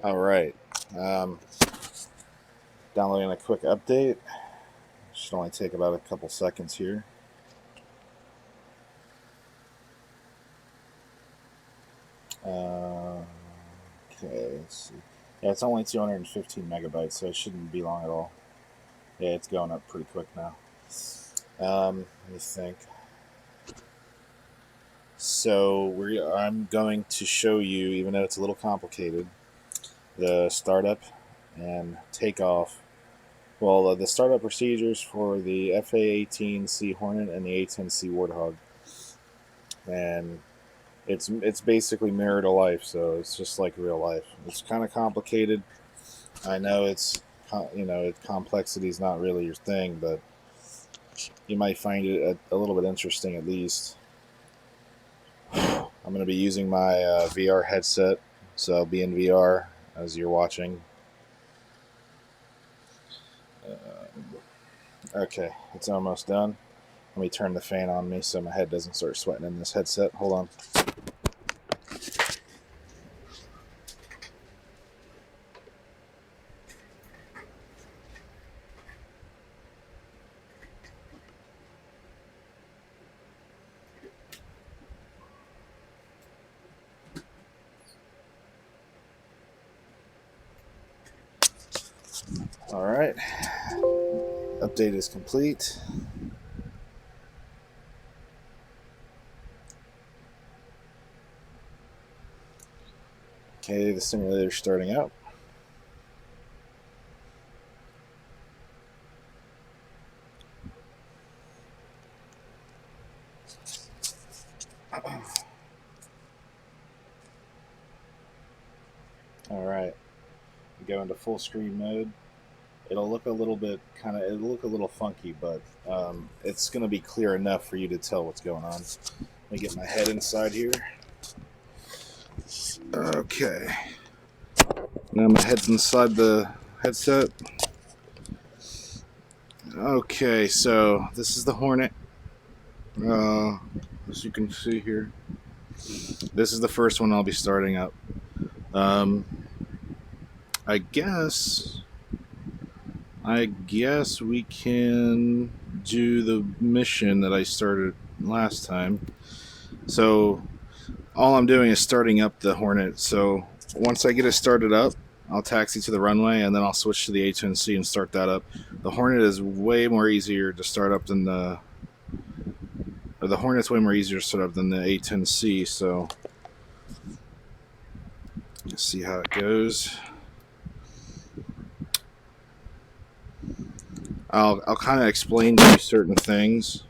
All right. Downloading a quick update. Should only take about a couple seconds here. Okay, let's see. Yeah, it's only 215 megabytes, so it shouldn't be long at all. Yeah, it's going up pretty quick now. Let me think. So I'm going to show you, even though it's a little complicated, the startup and takeoff. Well, the startup procedures for the A-18C Hornet and the A-10C Warthog, and it's basically mirror to life. So it's just like real life. It's kind of complicated. I know complexity is not really your thing, but you might find it a little bit interesting at least. I'm going to be using my VR headset, so I'll be in VR as you're watching. Okay, it's almost done. Let me turn the fan on me so my head doesn't start sweating in this headset. Hold on. All right. Update is complete. Okay, the simulator's starting up. All right. We go into full screen mode. It'll look a little bit it'll look a little funky, but it's going to be clear enough for you to tell what's going on. Let me get my head inside here. Okay. Now my head's inside the headset. Okay, so this is the Hornet. As you can see here, this is the first one I'll be starting up. I guess we can do the mission that I started last time. So all I'm doing is starting up the Hornet. So once I get it started up, I'll taxi to the runway, and then I'll switch to the A-10C and start that up. The Hornet is way more easier to start up than the Hornet's way more easier to start up than the A-10C. So let's see how it goes. I'll kind of explain to you certain things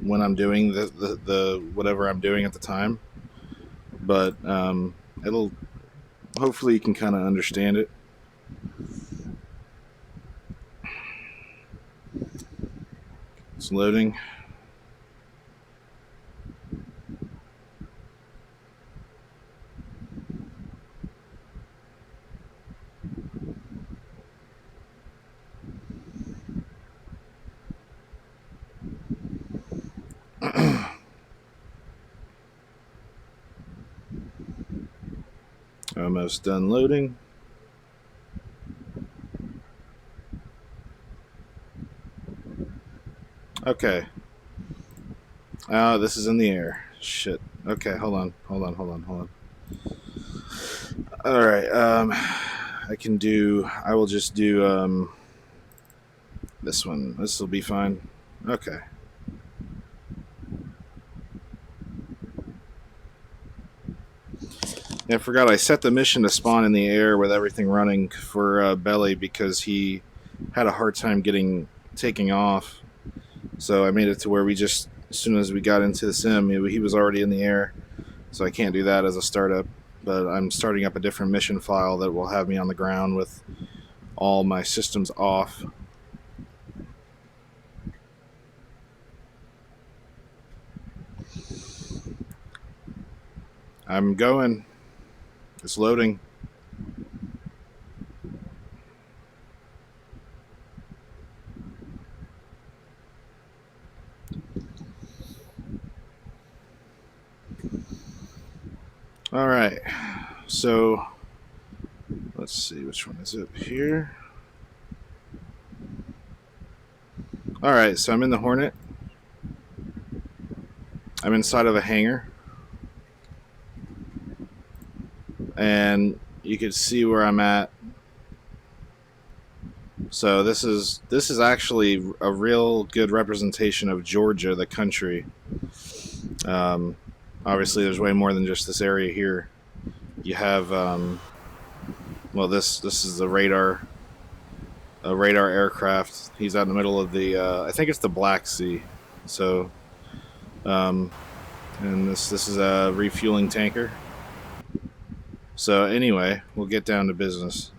when I'm doing the whatever I'm doing at the time, but it'll hopefully you can kind of understand it. It's loading. Almost done loading. Okay. This is in the air. Shit. Okay, hold on. All right. I will just do this one. This will be fine. Okay. Yeah, I forgot I set the mission to spawn in the air with everything running for Belly because he had a hard time taking off. So I made it to where as soon as we got into the sim, he was already in the air. So I can't do that as a startup. But I'm starting up a different mission file that will have me on the ground with all my systems off. I'm going. It's loading. All right. So let's see, which one is it here? All right, so I'm in the Hornet. I'm inside of a hangar. And you can see where I'm at. So this is actually a real good representation of Georgia, the country. Obviously, there's way more than just this area here. You have, well, this is a radar aircraft. He's out in the middle of the, I think it's the Black Sea. So, and this is a refueling tanker. So anyway, we'll get down to business.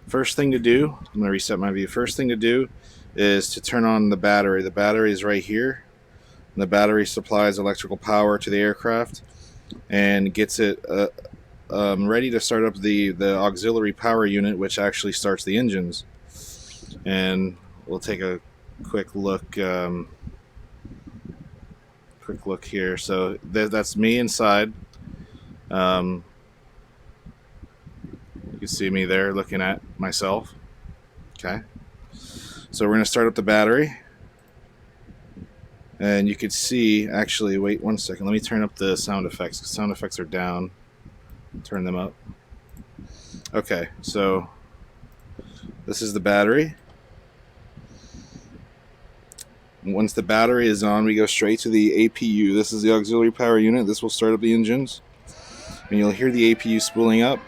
First thing to do, I'm going to reset my view. First thing to do is to turn on the battery. The battery is right here. The battery supplies electrical power to the aircraft and gets it ready to start up the auxiliary power unit, which actually starts the engines. And we'll take a quick look. Quick look here. So that's me inside. You can see me there looking at myself. Okay. So we're going to start up the battery. And you could see, actually, wait one second. Let me turn up the sound effects. Sound effects are down. Turn them up. Okay, so this is the battery. Once the battery is on, we go straight to the APU. This is the auxiliary power unit. This will start up the engines. And you'll hear the APU spooling up.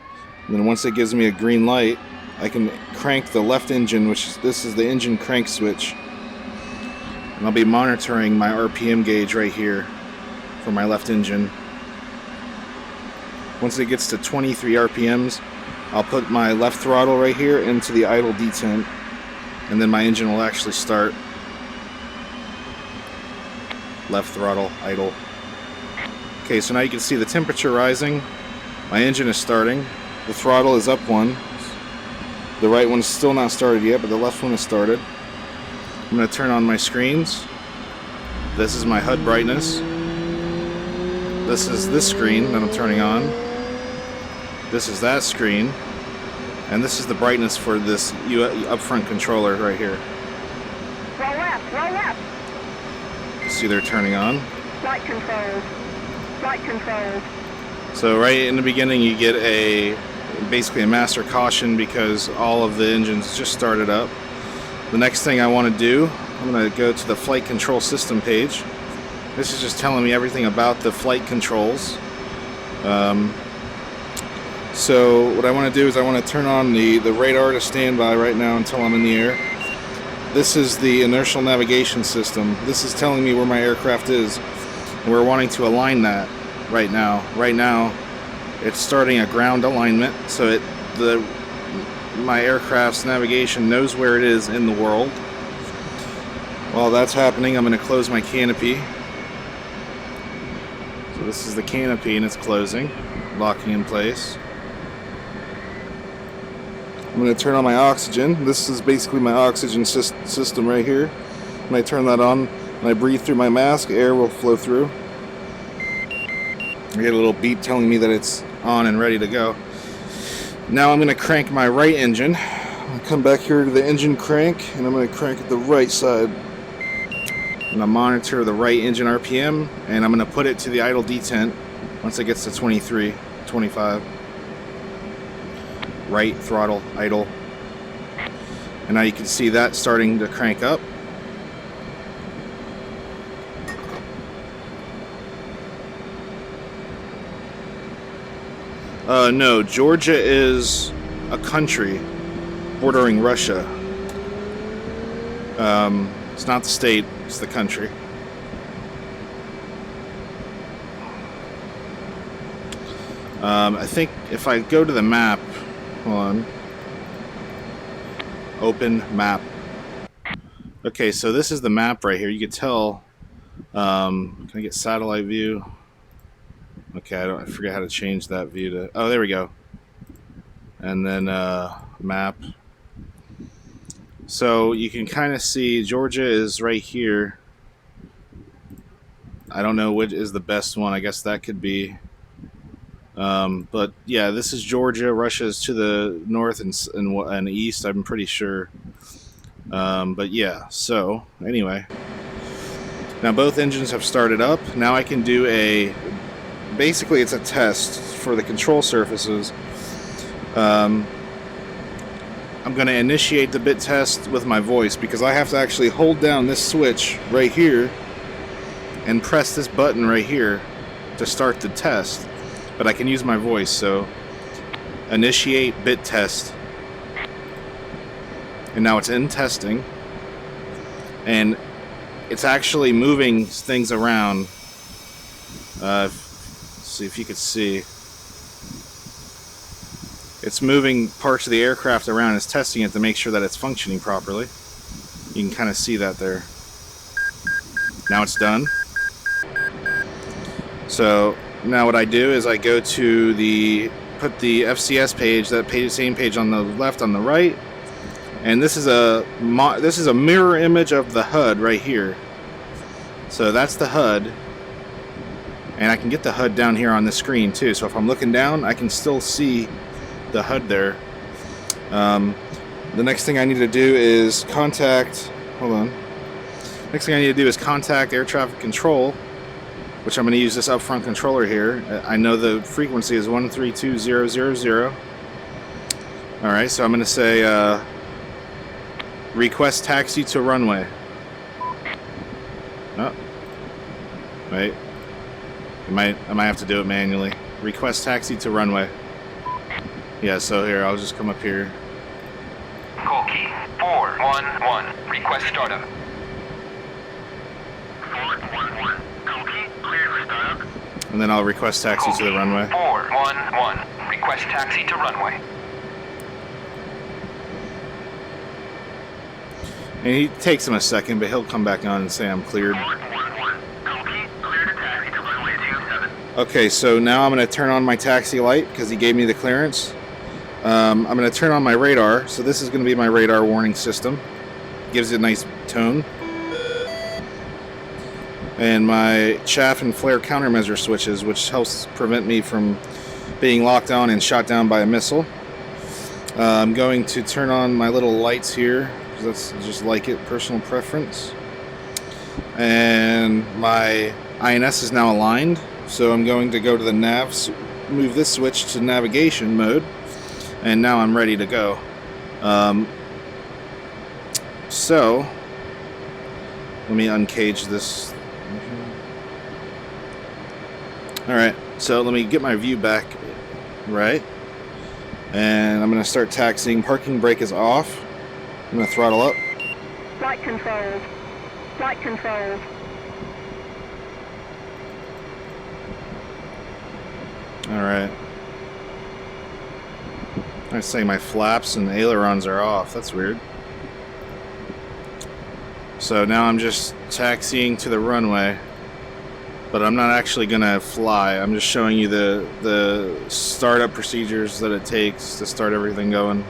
And then once it gives me a green light, I can crank the left engine, this is the engine crank switch. And I'll be monitoring my RPM gauge right here for my left engine. Once it gets to 23 RPMs, I'll put my left throttle right here into the idle detent, and then my engine will actually start. Left throttle, idle. Okay, so now you can see the temperature rising. My engine is starting. The throttle is up one. The right one's still not started yet, but the left one is started. I'm going to turn on my screens. This is my HUD brightness. This is this screen that I'm turning on. This is that screen. And this is the brightness for this upfront controller right here. Roll left, roll left. See they're turning on. Flight controls. Flight controls. So right in the beginning you get basically a master caution because all of the engines just started up. The next thing I want to do, I'm going to go to the flight control system page. This is just telling me everything about the flight controls. So what I want to do is I want to turn on the radar to standby right now until I'm in the air. This is the inertial navigation system. This is telling me where my aircraft is. And we're wanting to align that right now. Right now, it's starting a ground alignment, so my aircraft's navigation knows where it is in the world. While that's happening, I'm going to close my canopy. So this is the canopy and it's closing, locking in place. I'm going to turn on my oxygen. This is basically my oxygen system right here. When I turn that on and I breathe through my mask, air will flow through. I get a little beep telling me that it's on and ready to go. Now I'm going to crank my right engine. I'm going to come back here to the engine crank, and I'm going to crank it the right side. I'm going to monitor the right engine RPM, and I'm going to put it to the idle detent once it gets to 23, 25. Right throttle, idle. And now you can see that starting to crank up. No, Georgia is a country bordering Russia. It's not the state, it's the country. I think if I go to the map, hold on. Open map. Okay, so this is the map right here. You can tell, can I get satellite view? Okay, I forget how to change that view to. Oh, there we go. And then map. So you can kind of see Georgia is right here. I don't know which is the best one. I guess that could be. But yeah, this is Georgia. Russia is to the north and east, I'm pretty sure. But yeah, so anyway. Now both engines have started up. Now I can do basically it's a test for the control surfaces. I'm going to initiate the bit test with my voice because I have to actually hold down this switch right here and press this button right here to start the test. But I can use my voice, so initiate bit test. And now it's in testing. And it's actually moving things around. See if you could see. It's moving parts of the aircraft around. It's testing it to make sure that it's functioning properly. You can kind of see that there. Now it's done. So now what I do is I go to put the FCS page, same page on the left, on the right, and this is a mirror image of the HUD right here. So that's the HUD, and I can get the HUD down here on the screen too. So if I'm looking down, I can still see the HUD there. The next thing I need to do is contact. Hold on. Next thing I need to do is contact air traffic control, which I'm going to use this upfront controller here. I know the frequency is 132000. Alright, so I'm going to say request taxi to runway. Oh. Wait. I might have to do it manually. Request taxi to runway. Yeah, so here, I'll just come up here. Call key 411. Request startup. 411. Call key cleared for startup. And then I'll request taxi to the runway. 411. Request taxi to runway. And he takes him a second, but he'll come back on and say I'm cleared. 411. Call key cleared to taxi to runway 27. Okay, so now I'm going to turn on my taxi light because he gave me the clearance. I'm going to turn on my radar. So this is going to be my radar warning system. Gives it a nice tone. And my chaff and flare countermeasure switches, which helps prevent me from being locked on and shot down by a missile. I'm going to turn on my little lights here, because that's just like it, personal preference. And my INS is now aligned, so I'm going to go to the nav, move this switch to navigation mode, and now I'm ready to go. So let me uncage this. Alright, so let me get my view back right, and I'm going to start taxiing. Parking brake is off. I'm going to throttle up. Flight controls. Flight controls. Alright. I say my flaps and ailerons are off. That's weird. So now I'm just taxiing to the runway, but I'm not actually going to fly. I'm just showing you the startup procedures that it takes to start everything going.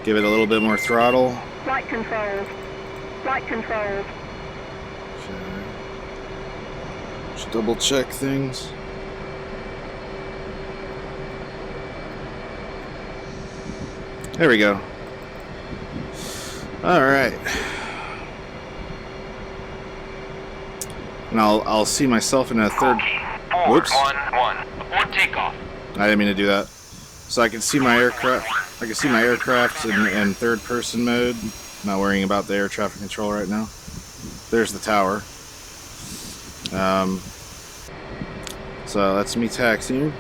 Give it a little bit more throttle. Flight controls. Flight controls. Okay. Just double check things. There we go. Alright. And I'll see myself in a third. Whoops. 411. Abort takeoff. I didn't mean to do that. So I can see my aircraft. I can see my aircraft in third person mode. Not worrying about the air traffic control right now. There's the tower. So that's me taxiing.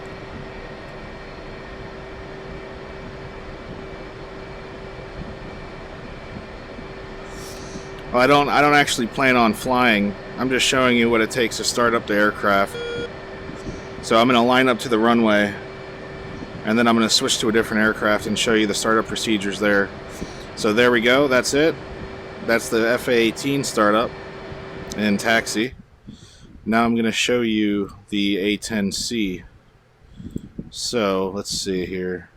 Well, I don't actually plan on flying. I'm just showing you what it takes to start up the aircraft. So I'm going to line up to the runway, and then I'm going to switch to a different aircraft and show you the startup procedures there. So there we go. That's it. That's the A-18 startup and taxi. Now I'm going to show you the A-10C. So let's see here.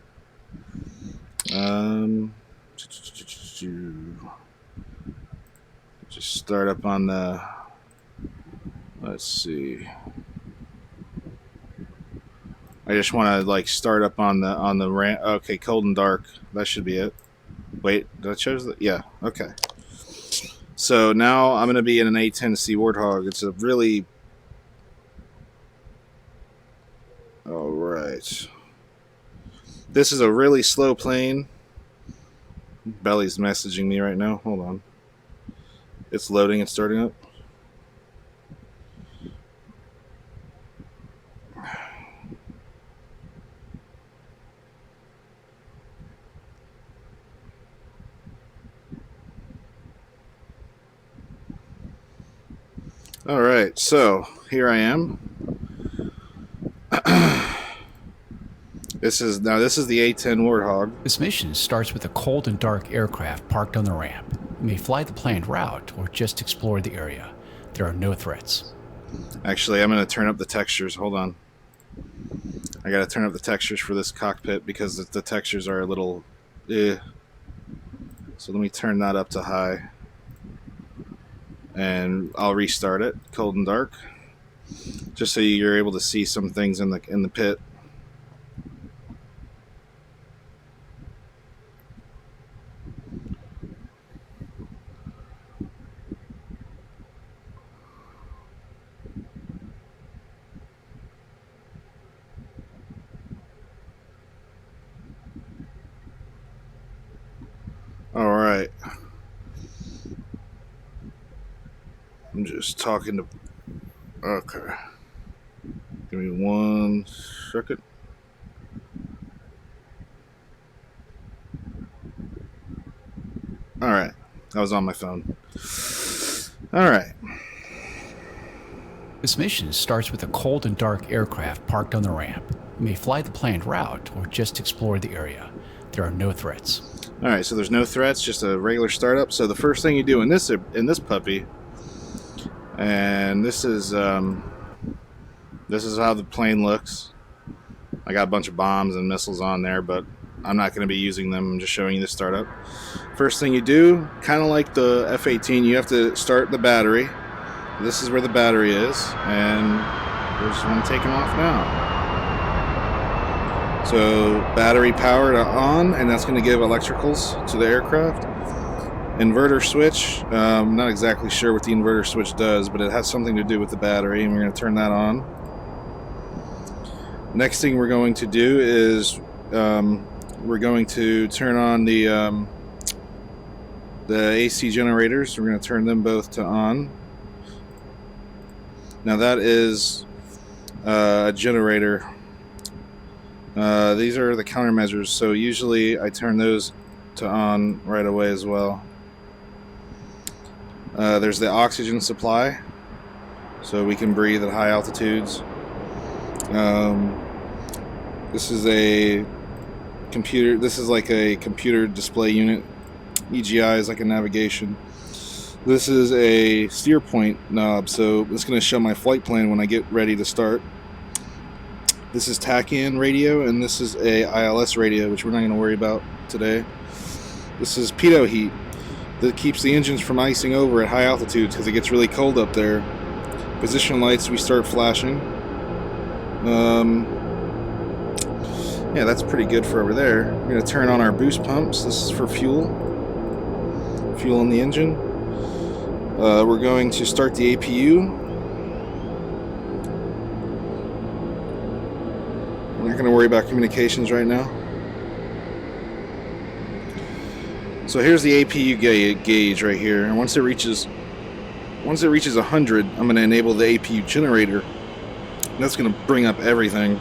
Just start up on the. Let's see. I just want to like start up on the ramp. Okay, cold and dark. That should be it. Wait, did I choose that? Yeah. Okay. So now I'm going to be in an A-10C Warthog. It's a really. All right. This is a really slow plane. Belly's messaging me right now. Hold on. It's loading and starting up. All right, so here I am. This is the A-10 Warthog. This mission starts with a cold and dark aircraft parked on the ramp. You may fly the planned route or just explore the area. There are no threats. Actually, I'm going to turn up the textures. Hold on. I got to turn up the textures for this cockpit because the textures are a little... So let me turn that up to high. And I'll restart it, cold and dark, just so you're able to see some things in the pit. All right. I'm just talking to... Okay. Give me 1 second. Alright. I was on my phone. Alright. This mission starts with a cold and dark aircraft parked on the ramp. You may fly the planned route or just explore the area. There are no threats. Alright, so there's no threats, just a regular startup. So the first thing you do in this puppy... And this is how the plane looks. I got a bunch of bombs and missiles on there, but I'm not going to be using them. I'm just showing you the startup. First thing you do, kind of like the F-18, you have to start the battery. This is where the battery is, and there's one taking off now. So battery power to on, and that's going to give electricals to the aircraft. Inverter switch, I'm not exactly sure what the inverter switch does, but it has something to do with the battery, and we're going to turn that on. Next thing we're going to do is we're going to turn on the AC generators. We're going to turn them both to on. Now that is a generator. These are the countermeasures, so usually I turn those to on right away as well. There's the oxygen supply, so we can breathe at high altitudes. This is a computer. This is like a computer display unit. EGI is like a navigation. This is a steer point knob, so it's going to show my flight plan when I get ready to start. This is tachyon radio, and this is a ILS radio, which we're not going to worry about today. This is pitot heat that keeps the engines from icing over at high altitudes because it gets really cold up there. Position lights, we start flashing. Yeah, that's pretty good for over there. We're going to turn on our boost pumps. This is for fuel in the engine. We're going to start the APU. We're not going to worry about communications right now. So here's the APU gauge right here, and once it reaches 100, I'm going to enable the APU generator. That's going to bring up everything.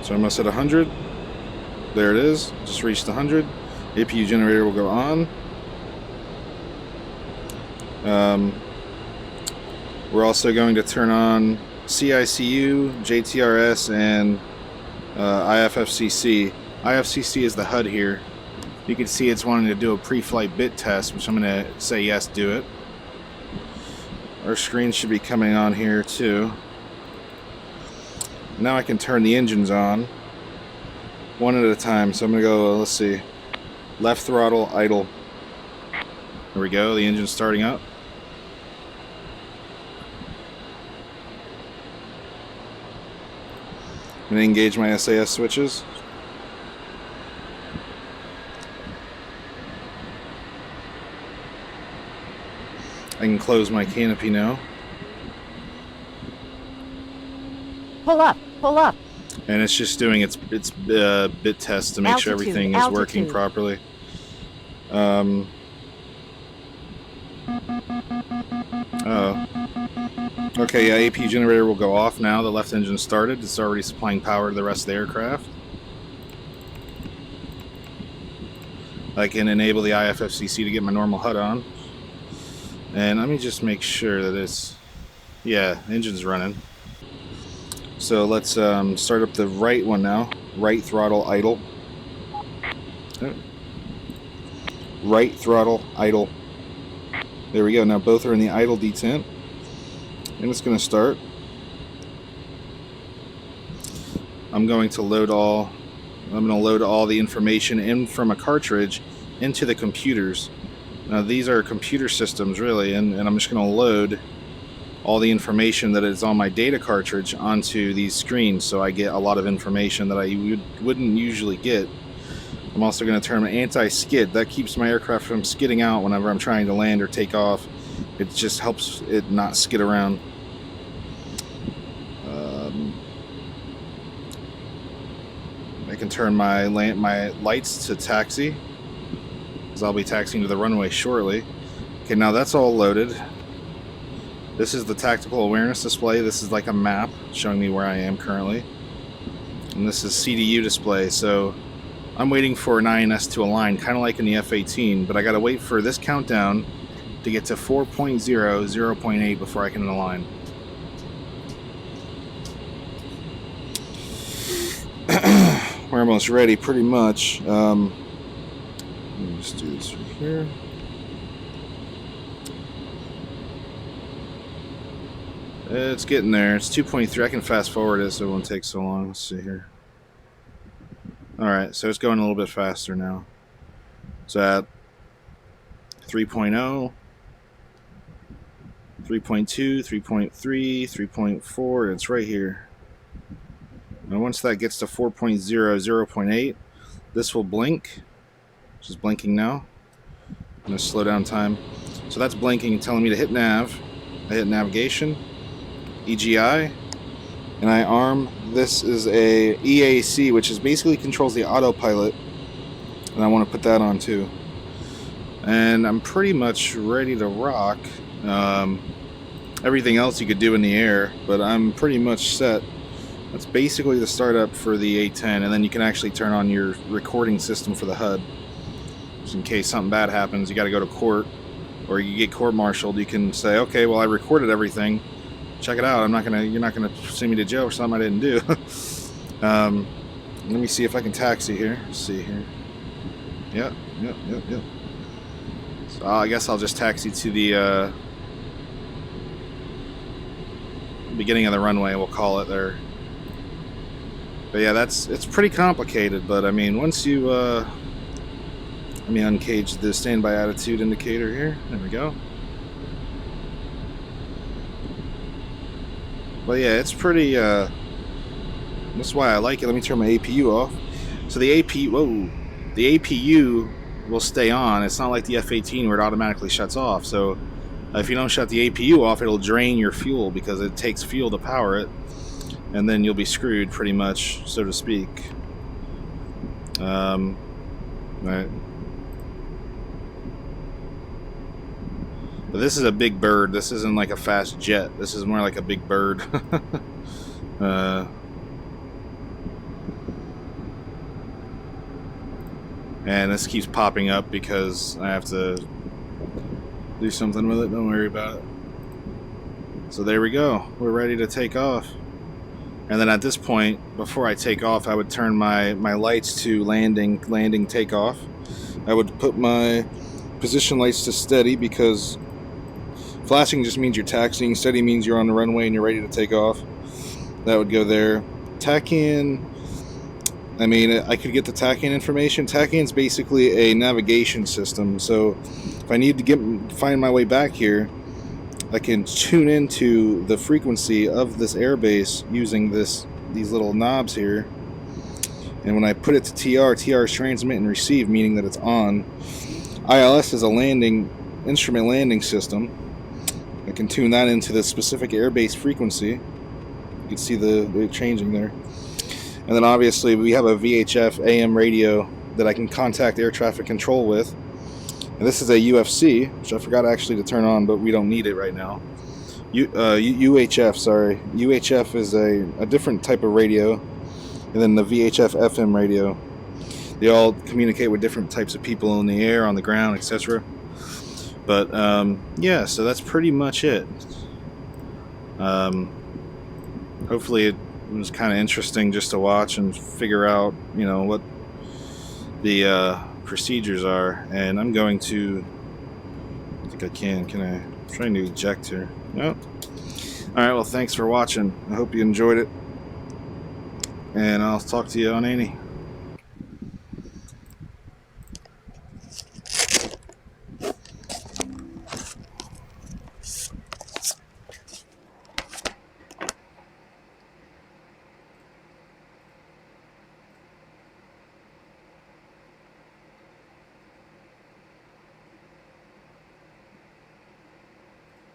So I'm going to set 100. There it is. Just reached 100. APU generator will go on. We're also going to turn on CICU, JTRS, and IFFCC. IFCC is the HUD here. You can see it's wanting to do a pre-flight bit test, which I'm going to say yes, do it. Our screen should be coming on here too. Now I can turn the engines on one at a time. So I'm going to go, let's see, left throttle, idle. There we go, the engine's starting up. I'm going to engage my SAS switches. I can close my canopy now. Pull up, pull up. And it's just doing its bit test to make sure everything is working properly. Oh. Okay, yeah, AP generator will go off now. The left engine started. It's already supplying power to the rest of the aircraft. I can enable the IFFCC to get my normal HUD on. And let me just make sure that it's... Yeah, engine's running. So let's start up the right one now. Right throttle, idle. Right throttle, idle. There we go. Now both are in the idle detent. And it's going to start. I'm going to load all the information in from a cartridge into the computers. Now these are computer systems really, and I'm just going to load all the information that is on my data cartridge onto these screens, so I get a lot of information that I wouldn't usually get. I'm also going to turn my anti-skid. That keeps my aircraft from skidding out whenever I'm trying to land or take off. It just helps it not skid around. I can turn my lights to taxi, because I'll be taxiing to the runway shortly. Okay, now that's all loaded. This is the tactical awareness display. This is like a map showing me where I am currently. And this is CDU display, so I'm waiting for an INS to align, kind of like in the F-18, but I gotta wait for this countdown to get to 4.0, 0.8 before I can align. We're almost ready, pretty much. Let me just do this right here. It's getting there. It's 2.3. I can fast forward it so it won't take so long. Let's see here. Alright, so it's going a little bit faster now. It's at 3.0, 3.2, 3.3, 3.4. It's right here. And once that gets to 4.0, 0.8, this will blink. Which is blinking now. I'm going to slow down time. So that's blinking and telling me to hit nav. I hit navigation. EGI, and I arm. This is a EAC, which is basically controls the autopilot, and I want to put that on too. And I'm pretty much ready to rock. Everything else you could do in the air, but I'm pretty much set. That's basically the startup for the A-10, and then you can actually turn on your recording system for the HUD. Just in case something bad happens, you got to go to court, or you get court-martialed. You can say, okay, well I recorded everything. Check it out. You're not gonna send me to jail for something I didn't do. Let me see if I can taxi here. Let's see here. Yep. So I guess I'll just taxi to the beginning of the runway. We'll call it there. But yeah, it's pretty complicated. But I mean, once you let me uncage the standby attitude indicator here. There we go. But yeah, it's pretty, that's why I like it. Let me turn my APU off. So the APU will stay on. It's not like the F-18 where it automatically shuts off. So if you don't shut the APU off, it'll drain your fuel because it takes fuel to power it. And then you'll be screwed pretty much, so to speak. Right. But this is a big bird. This isn't like a fast jet. This is more like a big bird. And this keeps popping up because I have to do something with it. Don't worry about it. So there we go. We're ready to take off. And then at this point, before I take off, I would turn my lights to landing, takeoff. I would put my position lights to steady, because flashing just means you're taxiing, steady means you're on the runway and you're ready to take off. That would go there. TACAN, I mean, I could get the TACAN information. TACAN's basically a navigation system, so if I need to find my way back here, I can tune into the frequency of this airbase using these little knobs here. And when I put it to TR, TR is transmit and receive, meaning that it's on. ILS is a instrument landing system. I can tune that into the specific airbase frequency. You can see the changing there. And then obviously we have a VHF AM radio that I can contact air traffic control with. And this is a UFC, which I forgot actually to turn on, but we don't need it right now. UHF, sorry. UHF is a different type of radio. And then the VHF FM radio. They all communicate with different types of people in the air, on the ground, etc. But yeah, so that's pretty much it. Hopefully it was kind of interesting just to watch and figure out, you know, what the procedures are. And I'm going to, I think I can I? I'm trying to eject here. Nope. Alright, well, thanks for watching. I hope you enjoyed it. And I'll talk to you on any.